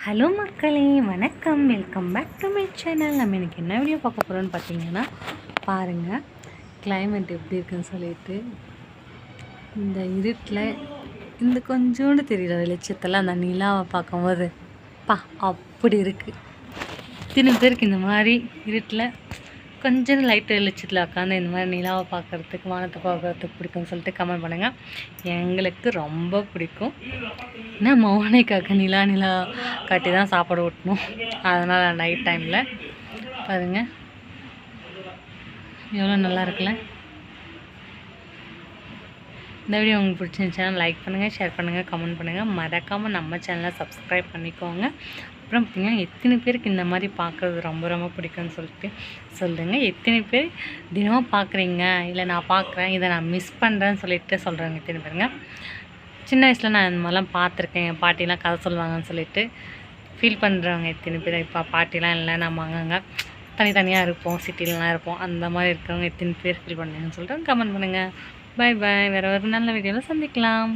Hello மக்களே, வணக்கம். Welcome back to my channel. நம்ம இன்றைக்கி என்ன வீடியோ பார்க்க போகிறோன்னு பார்த்தீங்கன்னா, பாருங்கள் கிளைமேட் எப்படி இருக்குன்னு சொல்லிட்டு. இந்த இருட்டில் இந்த கொஞ்சோண்டு தெரியல வெளிச்சத்தெல்லாம் அந்த நிலாவை பார்க்கும்போது அப்படி இருக்குது. இத்தனை பேருக்கு இந்த மாதிரி இருட்டில் கொஞ்சம் லைட்டு வெளிச்சத்தில் உட்காந்து இந்த மாதிரி நிலாவை பார்க்குறதுக்கு, வானத்தை பார்க்குறதுக்கு பிடிக்கும்னு சொல்லிட்டு கமெண்ட் பண்ணுங்கள். எங்களுக்கு ரொம்ப பிடிக்கும். ஏன்னா மௌனிக்காக்க நிலா காட்டி தான் சாப்பாடு ஊட்டணும். அதனால் நைட் டைமில் பாருங்கள் எவ்வளோ நல்லா இருக்குல்ல. இந்த வீடியோ உங்களுக்கு பிடிச்சிருந்துச்சுன்னா லைக் பண்ணுங்கள், ஷேர் பண்ணுங்கள், கமெண்ட் பண்ணுங்கள். மறக்காமல் நம்ம சேனலை சப்ஸ்கிரைப் பண்ணிக்கோங்க. அப்புறம் பார்த்திங்கன்னா எத்தனை பேருக்கு இந்த மாதிரி பார்க்குறது ரொம்ப ரொம்ப பிடிக்கும்னு சொல்லிட்டு சொல்லுங்கள். எத்தனை பேர் தினமும் பார்க்குறீங்க, இல்லை நான் பார்க்குறேன், இதை நான் மிஸ் பண்ணுறேன்னு சொல்லிட்டு சொல்கிறாங்க எத்தனை பேருங்க. சின்ன வயசில் நான் இந்த மாதிரிலாம் பார்த்துருக்கேன், என் பாட்டிலாம் கதை சொல்லுவாங்கன்னு சொல்லிட்டு ஃபீல் பண்ணுறவங்க எத்தனை பேர். இப்போ பாட்டிலாம் இல்லை, நம்ம அங்கங்கே தனித்தனியாக இருப்போம், சிட்டிலலாம் இருப்போம். அந்த மாதிரி இருக்கிறவங்க எத்தனை பேர் ஃபீல் பண்ணுங்கன்னு சொல்லிட்டு கமெண்ட் பண்ணுங்கள். பாய் பாய். வேறு ஒரு நல்ல வீடியோவில் சந்திக்கலாம்.